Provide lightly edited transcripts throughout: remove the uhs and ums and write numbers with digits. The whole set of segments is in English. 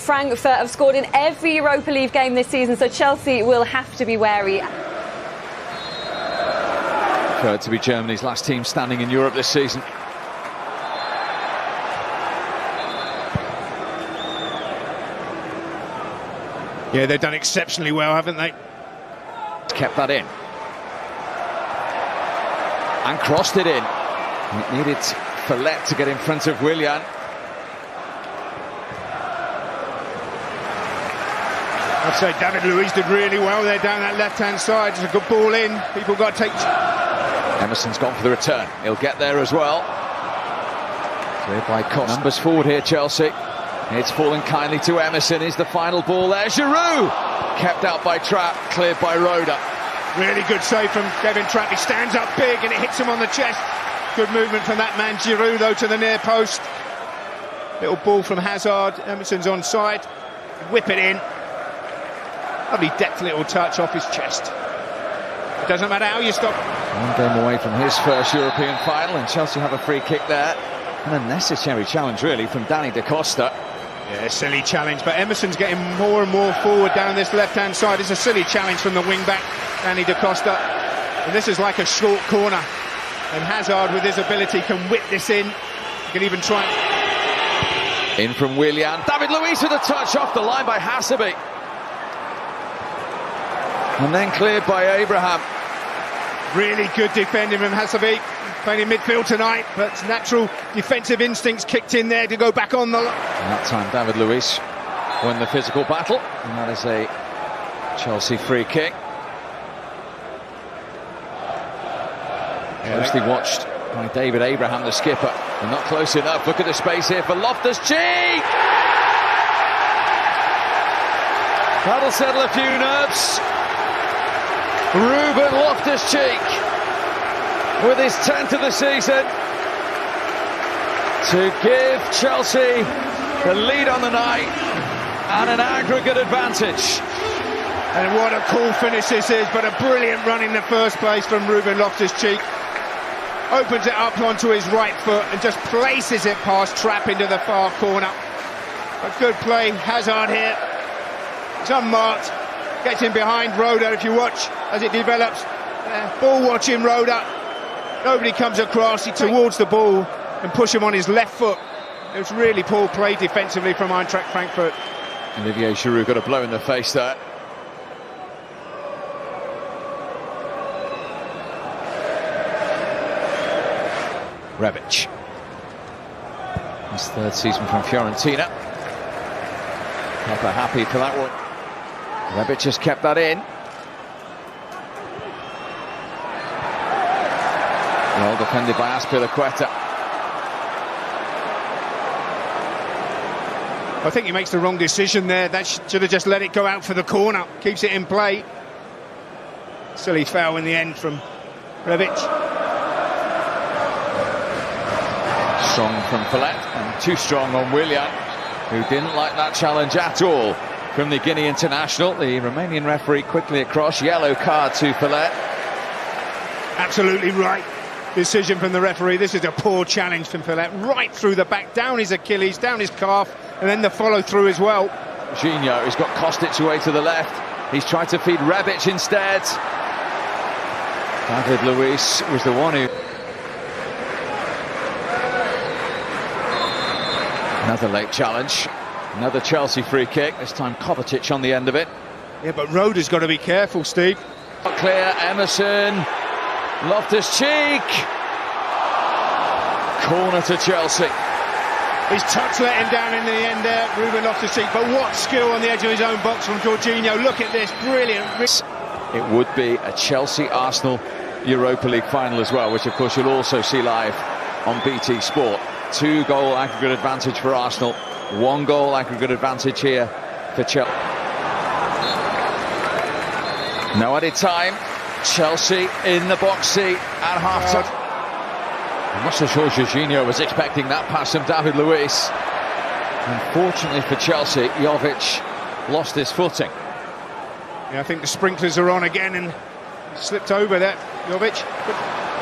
Frankfurt have scored in every Europa League game this season, so Chelsea will have to be wary. Preferred to be Germany's last team standing in Europe this season. Yeah, they've done exceptionally well, haven't they? Kept that in. And crossed it in. It needed Follett to get in front of Willian. I'd say David Luiz did really well there down that left-hand side. It's a good ball in. People got to take... Emerson's gone for the return. He'll get there as well. Cleared by Costa. Numbers forward here, Chelsea. It's fallen kindly to Emerson. Is the final ball there? Giroud! Kept out by Trapp, cleared by Roda. Really good save from Kevin Trapp. He stands up big and it hits him on the chest. Good movement from that man Giroud, though, to the near post. Little ball from Hazard. Emerson's onside. Whip it in. Lovely deft little touch off his chest. It doesn't matter how you stop. One game away from his first European final, and Chelsea have a free kick there. An unnecessary challenge, really, from Danny Da Costa. Yeah, silly challenge, but Emerson's getting more and more forward down this left-hand side. It's a silly challenge from the wing-back, Danny Da Costa. And this is like a short corner. And Hazard, with his ability, can whip this in. He can even try... In from Willian. David Luiz with a touch off the line by Hasebe. And then cleared by Abraham. Really good defending from Hasebe. Playing in midfield tonight, but natural defensive instincts kicked in there to go back on the... And that time David Luiz won the physical battle, and that is a Chelsea free kick. Closely watched by David Abraham, the skipper. They're not close enough. Look at the space here for Loftus-Cheek! That'll settle a few nerves. Ruben Loftus-Cheek with his 10th of the season to give Chelsea the lead on the night and an aggregate advantage. And what a cool finish this is, but a brilliant run in the first place from Ruben Loftus-Cheek. Opens it up onto his right foot and just places it past Trapp into the far corner. A good play, Hazard here. It's unmarked, gets in behind Roda if you watch as it develops. Ball watching Roda. Nobody comes across, he towards the ball and push him on his left foot. It was really poor play defensively from Ayntraxt Frankfurt. Olivier Giroud got a blow in the face there. Rebic. His third season from Fiorentina. Pepper happy for that one. Rebic has kept that in. Well defended by Azpilicueta. I think he makes the wrong decision there. That should have just let it go out for the corner. Keeps it in play. Silly foul in the end from Rebic. Strong from Follett and too strong on Willian, who didn't like that challenge at all from the Guinea international. The Romanian referee quickly across. Yellow card to Follett. Absolutely right decision from the referee. This is a poor challenge from Follett, right through the back, down his Achilles, down his calf, and then the follow through as well. Gino has got Kostic away to the left. He's tried to feed Rebic instead. David Luiz was the one who... Another late challenge. Another Chelsea free kick. This time Kovacic on the end of it. Yeah, but Roda's got to be careful, Steve. Clear, Emerson. Loftus-Cheek. Corner to Chelsea. His touch let him down in the end there, Ruben Loftus-Cheek. But what skill on the edge of his own box from Jorginho. Look at this, brilliant. It would be a Chelsea-Arsenal Europa League final as well, which of course you'll also see live on BT Sport. 2-goal aggregate advantage for Arsenal. 1-goal aggregate advantage here for Chelsea. No added time. Chelsea in the box seat at half-time. I'm not so sure Jorginho was expecting that pass from David Luiz. Unfortunately for Chelsea, Jovic lost his footing. Yeah, I think the sprinklers are on again and slipped over there, Jovic.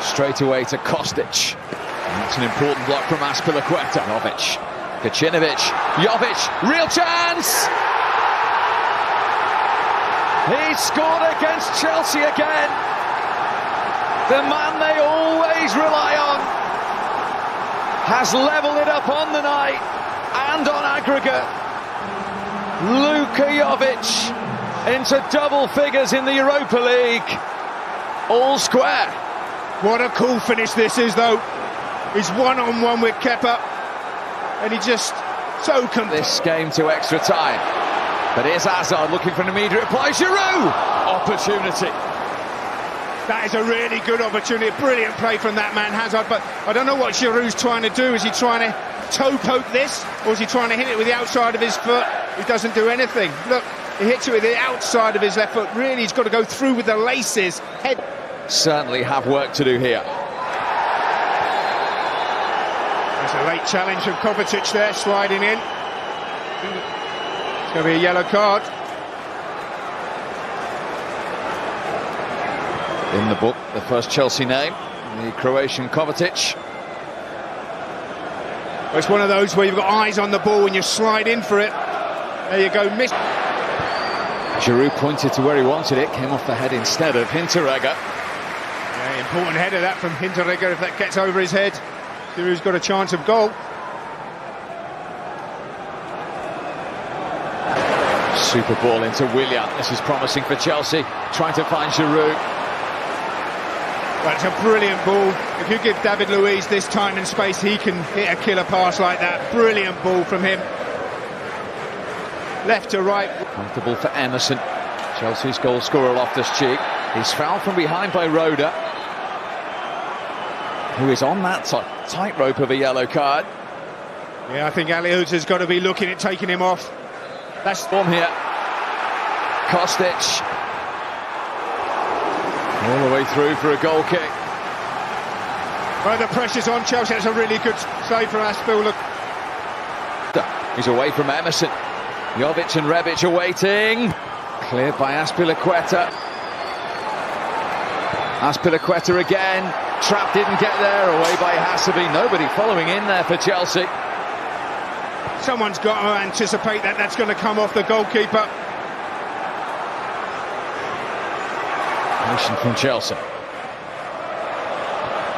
Straight away to Kostic. And that's an important block from Azpilicueta. Jovic Kacinovic, Jovic, real chance! He scored against Chelsea again. The man they always rely on has levelled it up on the night and on aggregate. Luka Jovic into double figures in the Europa League. All square. What a cool finish this is, though. He's one-on-one with Kepa, and he just so this game to extra time. But here's Hazard looking for an immediate reply. Giroud! Opportunity. That is a really good opportunity. Brilliant play from that man, Hazard. But I don't know what Giroud's trying to do. Is he trying to toe poke this, or is he trying to hit it with the outside of his foot? He doesn't do anything. Look, he hits it with the outside of his left foot. Really, he's got to go through with the laces. Head. Certainly have work to do here. There's a late challenge from Kovacic there, sliding in. It's going to be a yellow card. In the book, the first Chelsea name, the Croatian Kovacic. Well, it's one of those where you've got eyes on the ball and you slide in for it. There you go, miss. Giroud pointed to where he wanted it, came off the head instead of Hinteregger. Yeah, important header that from Hinteregger. If that gets over his head, Giroud's got a chance of goal. Super ball into Willian. This is promising for Chelsea, trying to find Giroud. That's a brilliant ball. If you give David Luiz this time and space, he can hit a killer pass like that. Brilliant ball from him. Left to right. Comfortable for Emerson. Chelsea's goal scorer Loftus-Cheek. He's fouled from behind by Roda, who is on that tightrope of a yellow card. Yeah, I think Aliouds has got to be looking at taking him off. That's form here. Kostic. All the way through for a goal kick. Well, the pressure's on Chelsea. That's a really good save from Aspil. Look. He's away from Emerson. Jovic and Rebic are waiting. Cleared by Azpilicueta. Azpilicueta again. Trap didn't get there. Away by Hasabi. Nobody following in there for Chelsea. Someone's got to anticipate that that's going to come off the goalkeeper. From Chelsea.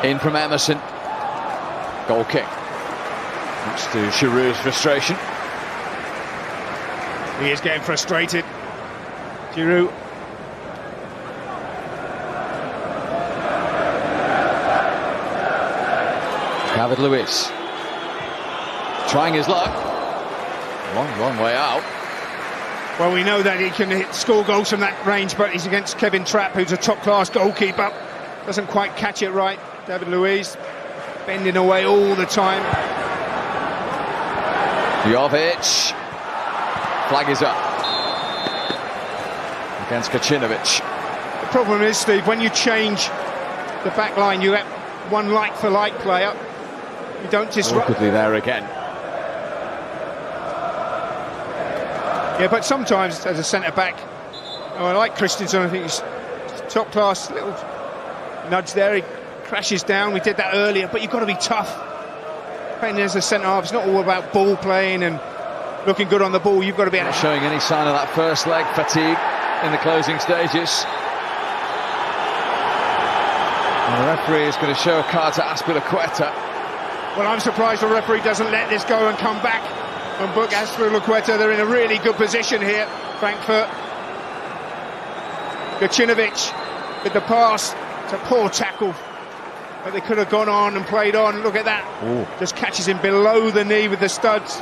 In from Emerson. Goal kick. Thanks to Giroud's frustration. He is getting frustrated. Giroud. David Luiz. Trying his luck. Long way out. Well, we know that he can score goals from that range, but he's against Kevin Trapp, who's a top-class goalkeeper. Doesn't quite catch it right. David Luiz bending away all the time. Jovic. Flag is up. Against Kacinovic. The problem is, Steve, when you change the back line, you get one like-for-like player. You don't disrupt. Awkwardly there again. Yeah, but sometimes as a centre-back, I like Christensen. I think he's top-class. Little nudge there. He crashes down. We did that earlier, but you've got to be tough. Playing as a centre-half, it's not all about ball playing and looking good on the ball. You've got to be not showing any sign of that first leg fatigue in the closing stages. And the referee is going to show a card to Azpilicueta. Well, I'm surprised the referee doesn't let this go and come back and book Azpilicueta. They're in a really good position here, Frankfurt. Kacinovic with the pass. It's a poor tackle, but they could have gone on and played on. Look at that. Ooh. Just catches him below the knee with the studs.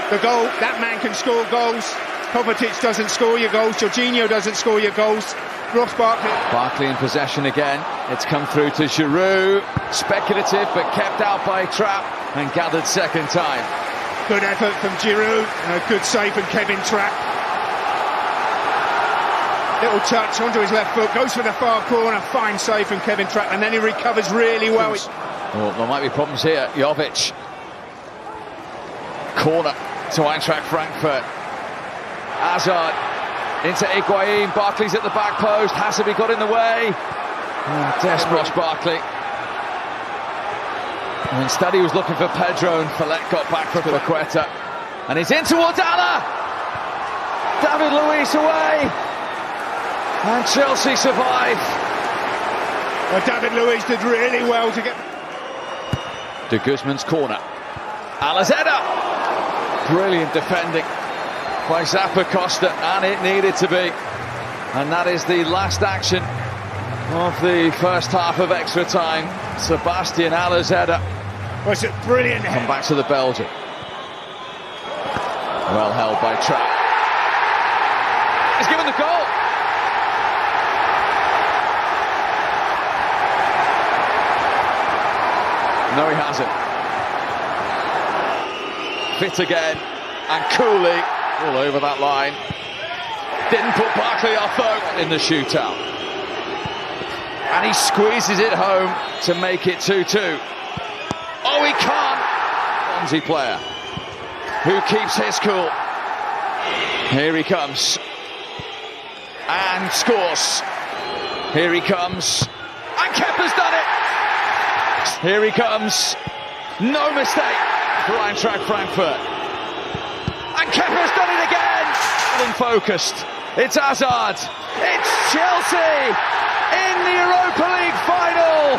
The goal, that man can score goals. Kovacic doesn't score your goals. Jorginho doesn't score your goals. Ross Barkley. Barkley in possession again. It's come through to Giroud. Speculative, but kept out by Trapp and gathered second time. Good effort from Giroud and a good save from Kevin Trapp. Little touch onto his left foot, goes for the far corner, fine save from Kevin Trapp, and then he recovers really well. Oh, there might be problems here. Jovic. Corner to Ayntraxt Frankfurt. Hazard into Higuain. Barkley's at the back post. Hasabi got in the way. Desperos Barkley. And instead he was looking for Pedro, and Fillet got back for Paqueta. And he's in towards Alla! David Luiz away! And Chelsea survive. Well, David Luiz did really well to get... De Guzman's corner. Alla's header! Brilliant defending by Zappacosta, and it needed to be. And that is the last action of the first half of extra time. Sebastian Alla's header. Well, it's a brilliant header. Come back to the Belgian. Well held by Trapp. He's given the goal. No, he hasn't. Fit again, and Cooley all over that line. Didn't put Barkley off though in the shootout. And he squeezes it home to make it 2-2. Oh, he can't! Swansea player who keeps his cool. Here he comes. And scores. Here he comes. And Kepa's done it! Here he comes. No mistake for Ayntraxt Frankfurt. And Kepa's done it again! Unfocused. It's Hazard. It's Chelsea in the Europa League final.